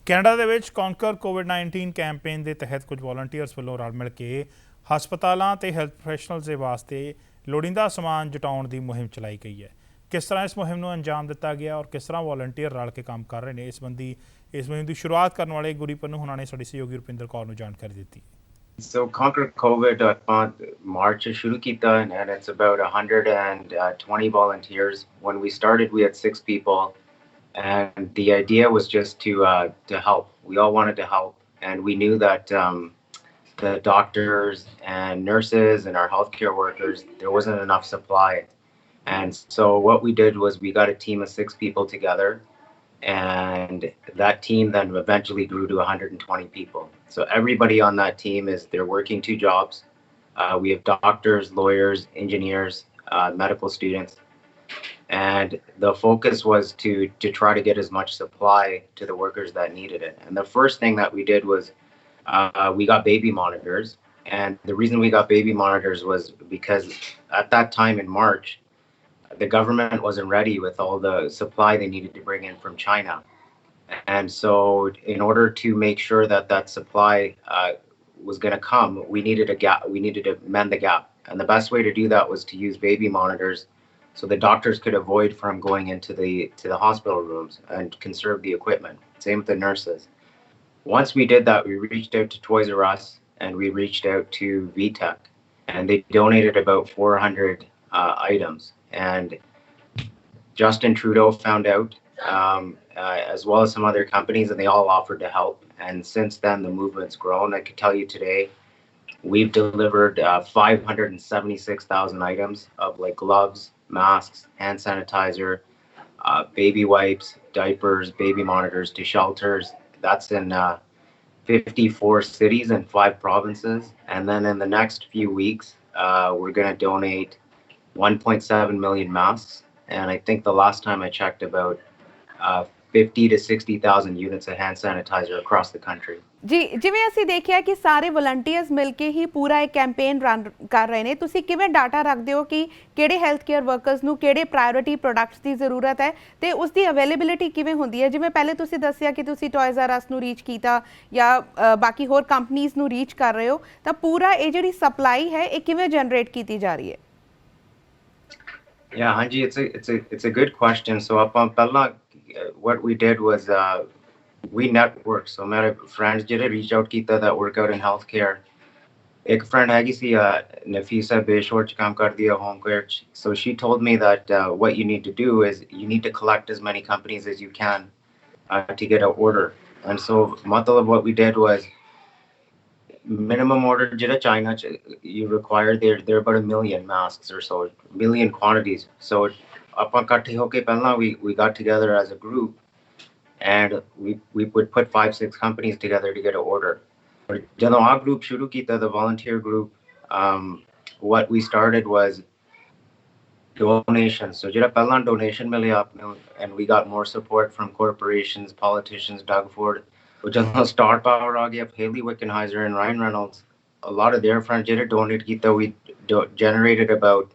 Canada ਦੇ ਵਿੱਚ ਕੌਨਕਰ ਕੋਵਿਡ-19 campaign ਦੇ ਤਹਿਤ ਕੁਝ ਵੋਲੰਟੀਅਰਸ ਵੱਲੋਂ ਰਲ ਮਿਲ ਕੇ ਹਸਪਤਾਲਾਂ ਤੇ ਹੈਲਥ ਪ੍ਰੋਫੈਸ਼ਨਲਸ ਦੇ ਵਾਸਤੇ ਲੋੜੀਂਦਾ ਸਮਾਨ ਜੁਟਾਉਣ ਦੀ ਮੁਹਿੰਮ ਚਲਾਈ ਗਈ ਹੈ। ਕਿਸ ਤਰ੍ਹਾਂ ਇਸ ਮੁਹਿੰਮ ਨੂੰ ਅੰਜਾਮ ਦਿੱਤਾ ਗਿਆ ਔਰ ਕਿਸ ਤਰ੍ਹਾਂ ਵੋਲੰਟੀਅਰ ਰਲ ਕੇ ਕੰਮ ਕਰ ਰਹੇ ਨੇ, ਇਸ ਸੰਬੰਧੀ ਇਸ ਮੁਹਿੰਮ ਦੀ ਸ਼ੁਰੂਆਤ ਕਰਨ ਵਾਲੇ ਗੁਰੀ ਪੰਨੂ ਹੁਣਾਂ ਨੇ ਸਾਡੀ ਸਹਿਯੋਗੀ ਰੁਪਿੰਦਰ ਕੌਰ ਨੂੰ ਜਾਣਕਾਰੀ ਦਿੱਤੀ। So Conquer COVID March shuru kita, and it's about 120 volunteers. When we started, we had 6 people, and the idea was just to help. We all wanted to help, and we knew that the doctors and nurses and our healthcare workers, there wasn't enough supply. And so what we did was we got a team of 6 people together, and that team then eventually grew to 120 people. So everybody on that team they're working 2 jobs. We have doctors, lawyers, engineers, medical students, and the focus was to try to get as much supply to the workers that needed it. And the first thing that we did was we got baby monitors, and the reason we got baby monitors was because at that time in March, the government wasn't ready with all the supply they needed to bring in from China. And so in order to make sure that that supply was going to come, we needed a gap. We needed to mend the gap. And the best way to do that was to use baby monitors so the doctors could avoid from going into the hospital rooms and conserve the equipment. Same with the nurses. Once we did that, we reached out to Toys R Us and we reached out to VTech, and they donated about 400 items. And Justin Trudeau found out, as well as some other companies, and they all offered to help. And since then, the movement's grown. I could tell you today, we've delivered 576,000 items of like gloves, masks, hand sanitizer, baby wipes, diapers, baby monitors to shelters. That's in 54 cities and 5 provinces. And then in the next few weeks, we're going to donate 1.7 million masks, and I think the last time I checked, about 50 to 60,000 units of hand sanitizer across the country. ਜੀ ਜਿਵੇਂ ਅਸੀਂ ਦੇਖਿਆ ਕਿ ਸਾਰੇ volunteers ਮਿਲ ਕੇ ਹੀ ਪੂਰਾ ਇੱਕ campaign run ਕਰ ਰਹੇ ਨੇ, ਤੁਸੀਂ ਕਿਵੇਂ ਡਾਟਾ ਰੱਖਦੇ ਹੋ ਕਿ ਕਿਹੜੇ ਹੈਲਥ ਕੇਅਰ ਵਰਕਰਸ ਨੂੰ ਕਿਹੜੇ ਪ੍ਰਾਇੋਰਟੀ ਪ੍ਰੋਡਕਟਸ ਦੀ ਜ਼ਰੂਰਤ ਹੈ ਤੇ ਉਸ ਦੀ ਅਵੇਲੇਬਿਲਿਟੀ ਕਿਵੇਂ ਹੁੰਦੀ ਹੈ? ਜਿਵੇਂ ਪਹਿਲੇ ਤੁਸੀਂ ਦੱਸਿਆ ਕਿ ਤੁਸੀਂ ਟॉयਜ਼ ਆਰ ਅਸ ਨੂੰ ਰੀਚ ਕੀਤਾ ਜਾਂ ਬਾਕੀ ਹੋਰ ਕੰਪਨੀਆਂ ਨੂੰ ਰੀਚ ਕਰ ਰਹੇ ਹੋ, ਤਾਂ ਪੂਰਾ ਇਹ ਜਿਹੜੀ ਸਪਲਾਈ ਹੈ ਇਹ ਕਿਵੇਂ ਜਨਰੇਟ ਕੀਤੀ ਜਾ ਰਹੀ ਹੈ? Yeah, Hanji, it's a good question. So what we did was we networked. So my friends did reach out kita that work out in healthcare. Ek friend hagi si Nafisa Beshwar ch kaam kar diya home care. So she told me that what you need to do is you need to collect as many companies as you can to get an order. And so matlab what we did was minimum order jira China you require they're about 1 million masks or so, million quantities. So ਆਪਾਂ ਇਕੱਠੇ ਹੋ ਕੇ ਪਹਿਲਾਂ we got together as a group and we would put 5-6 companies together to get an order. ਜਦੋਂ ਆ group ਸ਼ੁਰੂ ਕੀਤਾ, the volunteer group, what we started was donations. So ਜਿਹੜਾ ਪਹਿਲਾਂ donation ਮਿਲਿਆ ਆਪਨੂੰ, and we got more support from corporations, politicians, Doug Ford. ਜਦੋਂ Star Power ਆ ਗਿਆ, Haley Wickenheiser and Ryan Reynolds, a lot of their friends ਜਿਹੜੇ donate ਕੀਤਾ, we generated about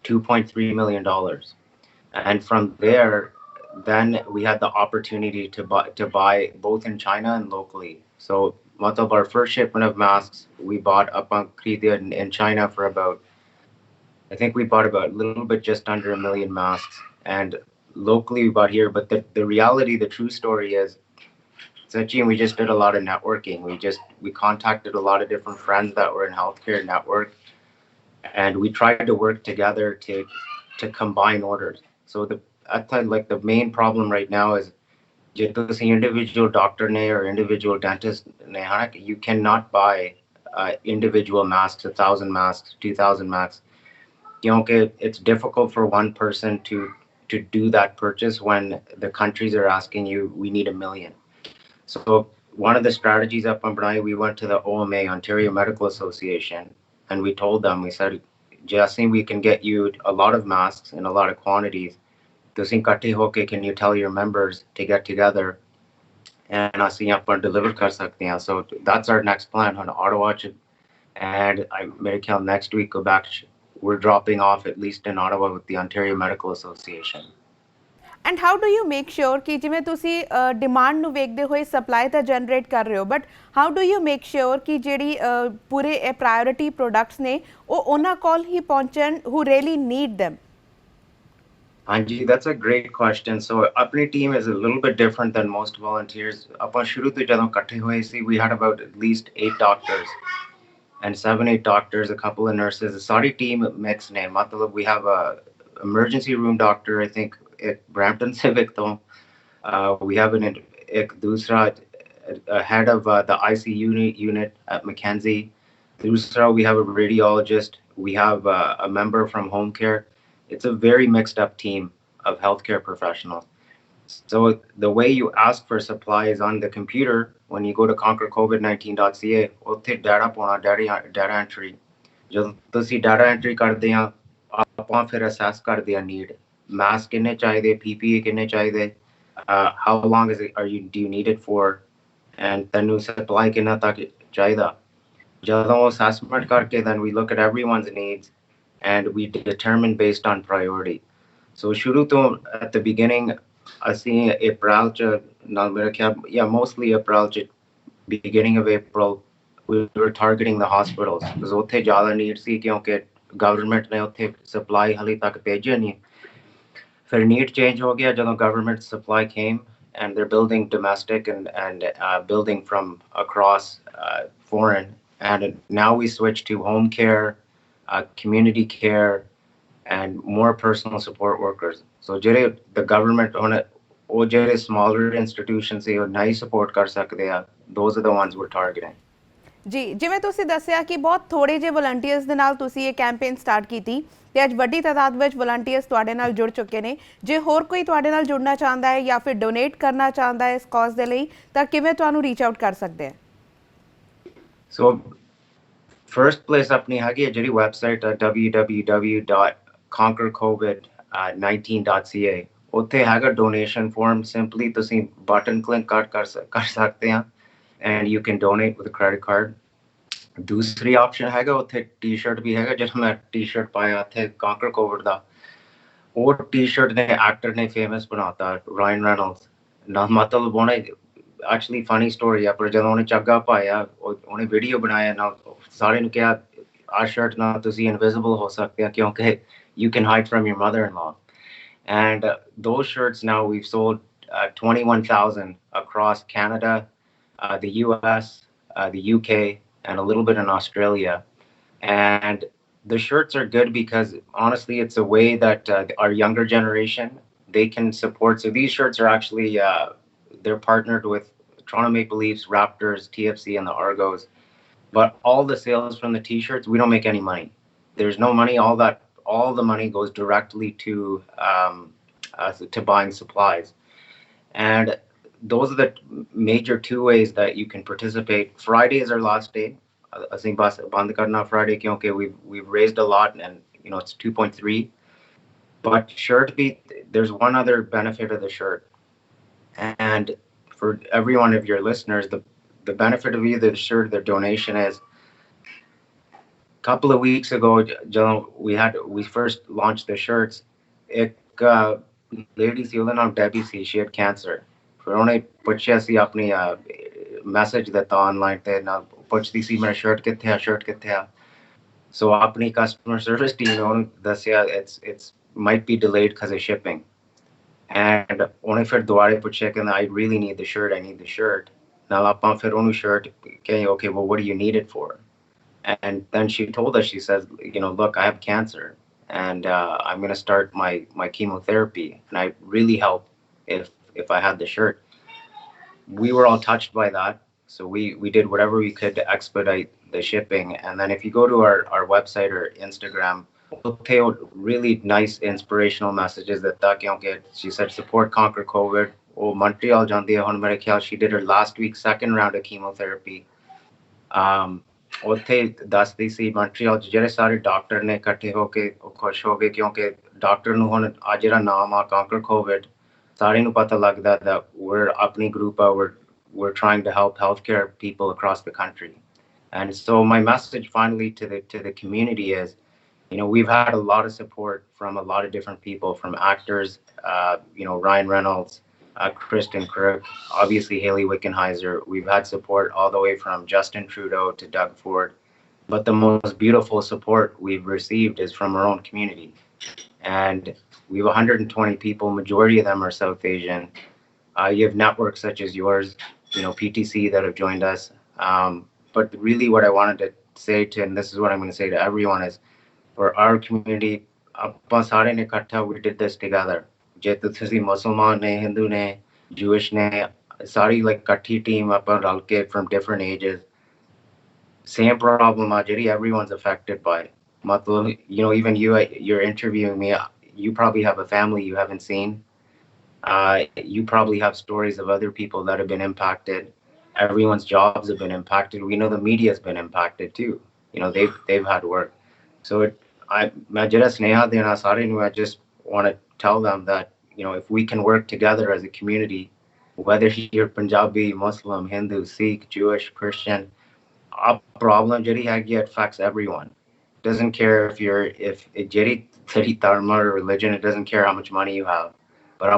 $2.3 million. And from there, then we had the opportunity to buy both in China and locally. So our first shipment of masks we bought up on Kridia in China for about, I think we bought about a little bit just under 1 million masks, and locally we bought here. But the reality, the true story is, Sachi, we just did a lot of networking. We contacted a lot of different friends that were in healthcare network, and we tried to work together to combine orders. So the main problem right now is just the individual doctor or individual dentist, you cannot buy individual masks, 1,000 masks, 2,000 masks. It's difficult for one person to do that purchase when the countries are asking you, we need 1 million. So one of the strategies we went to the OMA, Ontario Medical Association, and we told them, we said, Jesse, we can get you a lot of masks in a lot of quantities. Can you tell your members to get together and deliver kar sakte hain? So that's our next plan on Ottawa, and I next week go back. We're dropping off at least in Ottawa with the Ontario Medical Association. And how do you make sure ਕਿ ਜਿਵੇਂ ਤੁਸੀਂ demand ਨੂੰ ਵੇਖਦੇ ਹੋਏ supply ਤਾਂ generate ਕਰ ਰਹੇ ਹੋ, but how do you make sure ਕਿ ਜਿਹੜੀ ਪੂਰੇ ਇਹ ਪ੍ਰਾਇੋਰਿਟੀ ਪ੍ਰੋਡਕਟਸ ਨੇ ਉਹ ਉਹਨਾਂ ਕੋਲ ਹੀ ਪਹੁੰਚਣ who really need them? Anji, that's a great question. So, our team is a little bit different than most volunteers. Upon shuru to jadon ikkathe hoye si, we had about at least 8 doctors and 7-8 doctors, a couple of nurses. The Saudi team mix name. Matlab, we have a emergency room doctor, I think, at Brampton Civic though. We have ek dusra head of the ICU unit at Mackenzie. Dusra, we have a radiologist. We have a member from home care. It's a very mixed up team of healthcare professionals. So the way you ask for supply is on the computer. When you go to conquercovid19.ca, ਉੱਥੇ data ਪਾਉਣਾ, data entry. ਜਦੋਂ ਤੁਸੀਂ data entry ਕਰਦੇ ਆ, ਆਪਾਂ ਫਿਰ assess ਕਰਦੇ ਆ need. Mask ਕਿੰਨੇ ਚਾਹੀਦੇ, PPE ਕਿੰਨੇ ਚਾਹੀਦੇ, how long do you need it for, and ਤੈਨੂੰ supply ਕਿੰਨਾ ਤੱਕ ਚਾਹੀਦਾ. ਜਦੋਂ assessment ਕਰਕੇ, then we look at everyone's needs and we determine based on priority. So shuru to at the beginning, ਅਸੀਂ April ਨਾਲ ਮੇਰਾ ਖਿਆਲ, mostly April beginning of April, we were targeting the hospitals because ਉੱਥੇ ਜ਼ਿਆਦਾ need ਸੀ ਕਿਉਂਕਿ government ਨੇ ਉੱਥੇ supply ਹਾਲੇ ਤੱਕ ਭੇਜਿਆ ਨਹੀਂ. ਫਿਰ need change ਹੋ ਗਿਆ ਜਦੋਂ government supply came, and they're building domestic and building from across foreign, and now we switch to home care, community care, and more personal support workers. So the government on it, or smaller institutions or nice support kar sakde hai, those are the ones we're targeting. ਜੀ, ਜਿਵੇਂ ਤੁਸੀਂ ਦੱਸਿਆ ਕਿ ਬਹੁਤ ਥੋੜੇ ਜਿਹੇ volunteers ਦੇ ਨਾਲ ਤੁਸੀਂ ਇਹ ਕੈਂਪੇਨ ਸਟਾਰਟ ਕੀਤੀ ਤੇ ਅੱਜ ਵੱਡੀ ਤਾਦਾਦ ਵਿੱਚ ਵਲੰਟੀਅਰਸ ਤੁਹਾਡੇ ਨਾਲ ਜੁੜ ਚੁੱਕੇ ਨੇ। ਜੇ ਹੋਰ ਕੋਈ ਤੁਹਾਡੇ ਨਾਲ ਜੁੜਨਾ ਚਾਹੁੰਦਾ ਹੈ ਜਾਂ ਫਿਰ ਡੋਨੇਟ ਕਰਨਾ ਚਾਹੁੰਦਾ ਹੈ ਇਸ ਕਾਜ਼ ਦੇ ਲਈ, ਤਾਂ ਕਿਵੇਂ ਤੁਹਾਨੂੰ ਰੀਚ ਆਊਟ ਕਰ ਸਕਦੇ ਹੈ? ਸੋ first place ਆਪਣੀ ਹੈਗੀ ਹੈ ਜਿਹੜੀ ਵੈਬਸਾਈਟ www.conquercovid19.ca, ਉੱਥੇ ਹੈਗਾ ਡੋਨੇਸ਼ਨ ਫਾਰਮ। ਸਿੰਪਲੀ ਤੁਸੀਂ ਬਟਨ ਕਲਿੱਕ ਕਰ ਸਕਦੇ ਆ and you can donate with a credit card. ਦੂਸਰੀ ਆਪਸ਼ਨ ਹੈਗਾ ਉੱਥੇ ਟੀ-ਸ਼ਰਟ ਵੀ ਹੈਗਾ, ਜਿਹੜਾ ਮੈਂ ਟੀ-ਸ਼ਰਟ ਪਾਇਆ ਉੱਥੇ conquer covid ਦਾ, ਉਹ ਟੀ-ਸ਼ਰਟ ਨੇ ਐਕਟਰ ਨੇ ਫੇਮਸ ਬਣਾਤਾ, ਰਾਇਨ ਰੈਨੋਲਡਸ ਨਾਲ। ਮਤਲਬ ਉਹਨੇ ਐਕਚੁਅਲੀ ਫਨੀ ਸਟੋਰੀ ਆ, ਪਰ ਜਦੋਂ ਉਹਨੇ ਚੱਗਾ ਪਾਇਆ, ਉਹਨੇ ਵੀਡੀਓ ਬਣਾਇਆ ਨਾਲ, ਸਾਰਿਆਂ ਨੂੰ ਕਿਹਾ ਆਹ ਸ਼ਰਟ ਨਾਲ ਤੁਸੀਂ ਇਨਵਿਜ਼ੀਬਲ ਹੋ ਸਕਦੇ ਆ ਕਿਉਂਕਿ you can hide from your mother-in-law. And those shirts now we've sold 21,000 across Canada, the US, the UK, and a little bit in Australia. And the shirts are good because honestly, it's a way that our younger generation, they can support. So these shirts are actually, they're partnered with Toronto Maple Leafs, Raptors, TFC, and the Argos. But all the sales from the t-shirts, we don't make any money. There's no money. All the money goes directly to buying supplies. And those are the major two ways that you can participate. Friday is our last day. Asing bas band karna Friday kyunki we've raised a lot, and it's 2.3. But shirt there's one other benefit of the shirt. And for every one of your listeners, the benefit of either the shirt or the donation is, a couple of weeks ago, we first launched the shirts. Lady Debbie, she had cancer. ਉਹਨੇ ਪੁੱਛਿਆ ਸੀ ਆਪਣੀ message ਦਿੱਤਾ online ਤੇ, ਨਾਲ ਪੁੱਛਦੀ ਸੀ ਮੇਰਾ shirt ਕਿੱਥੇ ਆ। ਸੋ ਆਪਣੀ ਕਸਟਮਰ ਸਰਵਿਸ ਟੀਮ ਨੇ ਉਹਨੂੰ ਦੱਸਿਆ it's might be delayed because of shipping. And ਉਹਨੇ ਫਿਰ ਦੁਬਾਰੇ ਪੁੱਛਿਆ ਕਿ I really need the shirt. ਨਾਲ ਆਪਾਂ ਫਿਰ ਉਹਨੂੰ ਸ਼ਰਟ ਕਹੇ, okay, well, what do you need it for? And then she told us, she says, look, I have cancer, and I'm going to start my chemotherapy, and I really help if I had the shirt. We were all touched by that, so we did whatever we could to expedite the shipping. And then if you go to our website or Instagram, we'll put really nice inspirational messages that she said support Conquer COVID. Oh, Montreal jandi hai hun mere khayal, she did her last week second round of chemotherapy. ਉੱਥੇ ਦੱਸਦੀ ਸੀ Montreal 'ਚ ਜਿਹੜੇ ਸਾਰੇ doctor ਨੇ ਇਕੱਠੇ ਹੋ ਕੇ ਖੁਸ਼ ਹੋ ਗਏ ਕਿਉਂਕਿ ਡਾਕਟਰ ਨੂੰ ਹੁਣ ਆ ਜਿਹੜਾ ਨਾਮ ਆ conquer covid, ਸਾਰਿਆਂ ਨੂੰ ਪਤਾ ਲੱਗਦਾ that we're ਆਪਣੀ group ਆ, we're trying to help healthcare people across the country. And so my message finally to the community is, We've had a lot of support from a lot of different people, from actors, Ryan Reynolds, Kristen Kirk, obviously Haley Wickenheiser. We've had support all the way from Justin Trudeau to Doug Ford. But the most beautiful support we've received is from our own community. And we have 120 people, majority of them are South Asian. You have networks such as yours, PTC, that have joined us. But really what I wanted to say to, and this is what I'm going to say to everyone, is for our community, ਆਪਾਂ ਸਾਰੇ ਨੇ ਇਕੱਠਾ, we did this together. ਜੇ ਤੁਸੀਂ ਮੁਸਲਮਾਨ ਨੇ, Hindu ਨੇ, Jewish ਨੇ, ਸਾਰੀ like ਇਕੱਠੀ team ਆਪਾਂ ਰਲ ਕੇ from different ages. Same problem, ਜਿਹੜੀ everyone's affected by. ਮਤਲਬ, even you're interviewing me, you probably have a family you haven't seen. You probably have stories of other people that have been impacted. Everyone's jobs have been impacted. We know the media's been impacted too. They've had work. So I just want to tell them that, if we can work together as a community, whether you're Punjabi, Muslim, Hindu, Sikh, Jewish, Christian, our problem affects everyone. Doesn't care if it dharma or religion, it doesn't care how much money you have. But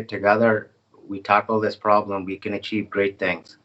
together we tackle this problem, we can achieve great things.